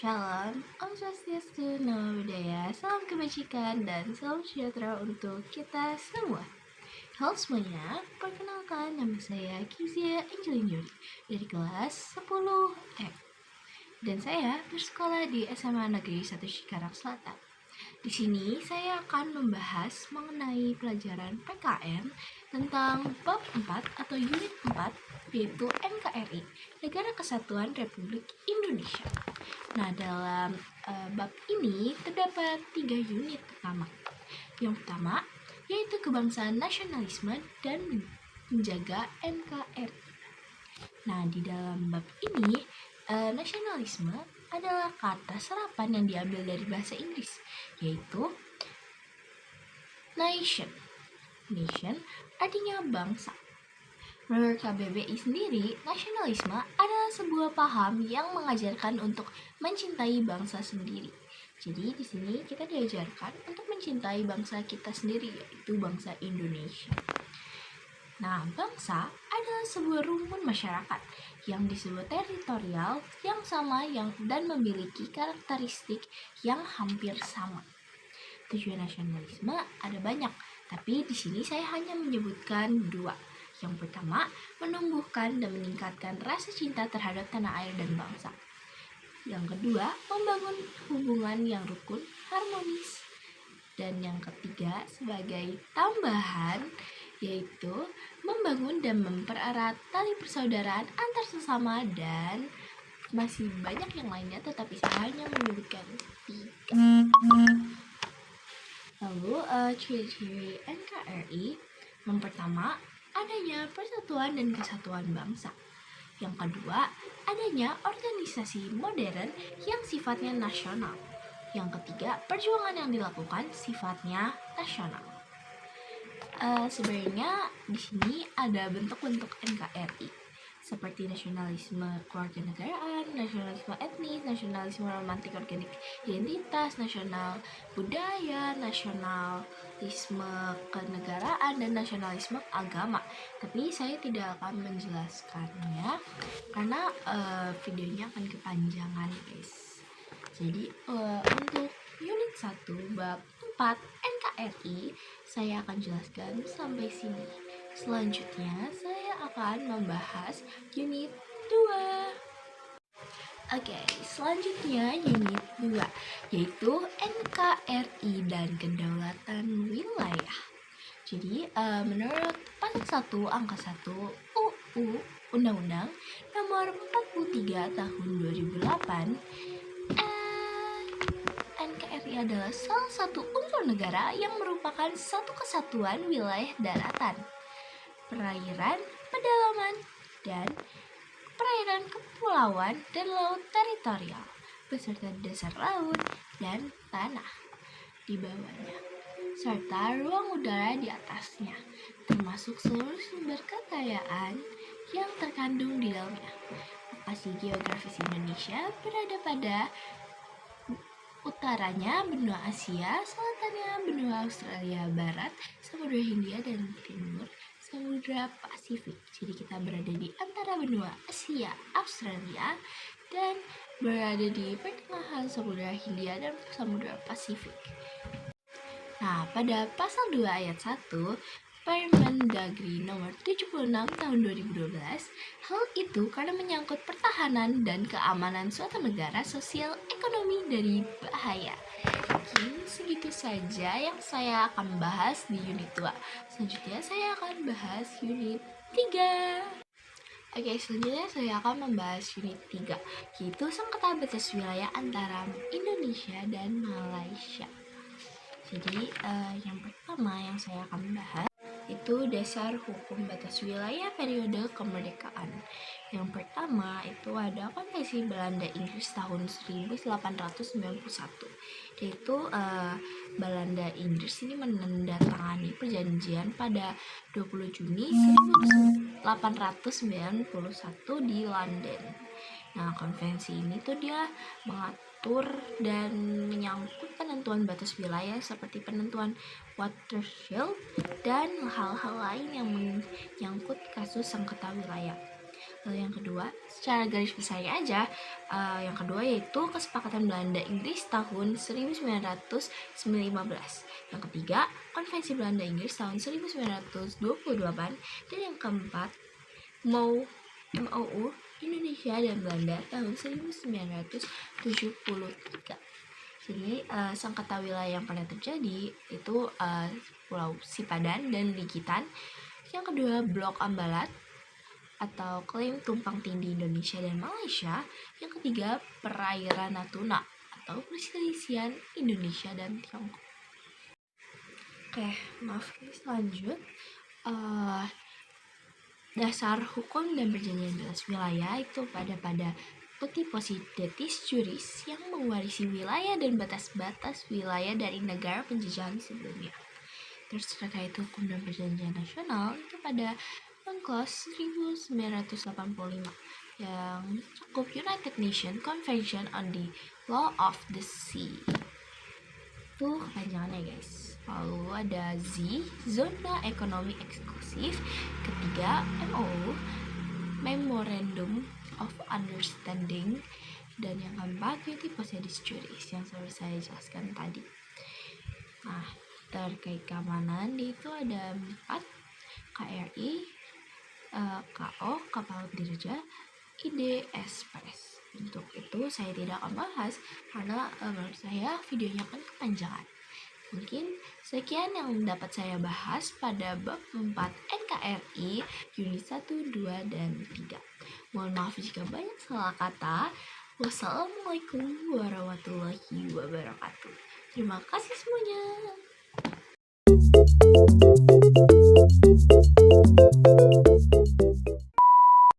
Shalom, Om Swastiastu, Namo Buddhaya, salam kebajikan dan salam sejahtera untuk kita semua. Halo semuanya, perkenalkan nama saya Kizia Angelin Yuri dari kelas 10F dan saya bersekolah di SMA Negeri 1 Cikarang Selatan. Di sini saya akan membahas mengenai pelajaran PKN tentang bab 4 atau unit 4 yaitu NKRI, Negara Kesatuan Republik Indonesia. Nah, dalam bab ini terdapat 3 unit utama. Yang pertama yaitu kebangsaan, nasionalisme, dan menjaga NKRI. Nah, di dalam bab ini nasionalisme adalah kata serapan yang diambil dari bahasa Inggris, yaitu nation. Nation artinya bangsa. Menurut KBBI sendiri, nasionalisme adalah sebuah paham yang mengajarkan untuk mencintai bangsa sendiri. Jadi di sini kita diajarkan untuk mencintai bangsa kita sendiri, yaitu bangsa Indonesia. Nah, bangsa adalah sebuah rumpun masyarakat yang disebut teritorial yang sama dan memiliki karakteristik yang hampir sama. Tujuan nasionalisme ada banyak, tapi di sini saya hanya menyebutkan 2. Yang pertama, menumbuhkan dan meningkatkan rasa cinta terhadap tanah air dan bangsa. Yang kedua, membangun hubungan yang rukun, harmonis. Dan yang ketiga, sebagai tambahan, yaitu membangun dan mempererat tali persaudaraan antar sesama, dan masih banyak yang lainnya, tetapi saya hanya menyebutkan 3. Lalu ciri-ciri NKRI, yang pertama adanya persatuan dan kesatuan bangsa. Yang kedua, adanya organisasi modern yang sifatnya nasional. Yang ketiga, perjuangan yang dilakukan sifatnya nasional. Sebenarnya di sini ada bentuk-bentuk NKRI seperti nasionalisme kewarganegaraan, nasionalisme etnis, nasionalisme romantik organik identitas, nasional budaya, nasionalisme kenegaraan, dan nasionalisme agama. Tapi saya tidak akan menjelaskannya karena videonya akan kepanjangan, guys. Jadi untuk unit 1 bab 4 NKRI saya akan jelaskan sampai sini. Selanjutnya saya akan membahas unit 2. Oke, selanjutnya unit 2 yaitu NKRI dan kedaulatan wilayah. Jadi menurut pasal 1 angka 1 UU Undang-Undang Nomor 43 Tahun 2008, NKRI adalah salah satu unsur negara yang merupakan satu kesatuan wilayah daratan, perairan, pedalaman, dan perairan kepulauan dan laut teritorial, beserta dasar laut dan tanah di bawahnya, serta ruang udara di atasnya, termasuk seluruh sumber kekayaan yang terkandung di dalamnya. Lokasi geografis Indonesia berada pada utaranya benua Asia, selatannya benua Australia Barat, Samudra Hindia, dan timur Samudra Pasifik. Jadi kita berada di antara benua Asia, Australia, dan berada di pertengahan Samudra Hindia dan Samudra Pasifik. Nah, pada pasal 2 ayat 1 Permendagri nomor 76 tahun 2012, hal itu karena menyangkut pertahanan dan keamanan suatu negara, sosial ekonomi dari bahaya. Mungkin segitu saja yang saya akan bahas di unit 2. Selanjutnya saya akan bahas unit 3. Oke, selanjutnya saya akan membahas unit 3, yaitu sengketa batas wilayah antara Indonesia dan Malaysia. Jadi yang pertama yang saya akan bahas itu dasar hukum batas wilayah periode kemerdekaan. Yang pertama itu ada Konvensi Belanda Inggris tahun 1891, yaitu Belanda Inggris ini menandatangani perjanjian pada 20 Juni 1891 di London. Nah, konvensi ini tuh dia mengatur dan menyangkut penentuan batas wilayah seperti penentuan watershed dan hal-hal lain yang menyangkut kasus sengketa wilayah. Lalu yang kedua, secara garis besarnya aja, yang kedua yaitu Kesepakatan Belanda-Inggris tahun 1915. Yang ketiga, Konvensi Belanda-Inggris tahun 1928. Dan yang keempat, MOU Indonesia dan Belanda tahun 1973. Jadi sengketa wilayah yang pernah terjadi itu Pulau Sipadan dan Ligitan. Yang kedua, Blok Ambalat atau klaim tumpang tindih Indonesia dan Malaysia. Yang ketiga, perairan Natuna atau perselisihan Indonesia dan Tiongkok. Oke, maaf, lanjut. Dasar hukum dan perjanjian bebas wilayah itu pada Putih Posidetis Juris yang mewarisi wilayah dan batas-batas wilayah dari negara penjajahan sebelumnya. Terus terkait hukum dan perjanjian nasional itu pada UNCLOS 1985 yang cukup United Nations Convention on the Law of the Sea. Itu kepanjangannya guys. Lalu ada Z, Zona Ekonomi Eksklusif. Ketiga, MOU, Memorandum of Understanding. Dan yang keempat, Putih Posidetis Juris yang sudah saya jelaskan tadi. Nah, terkait keamanan itu ada 4, KRI, KO, Kapal Dirja, IDSPS. Untuk itu saya tidak akan bahas karena menurut saya videonya akan kepanjangan. Mungkin sekian yang dapat saya bahas pada bab 4 NKRI unit 1, 2, dan 3. Mohon maaf jika banyak salah kata. Wassalamualaikum warahmatullahi wabarakatuh. Terima kasih semuanya.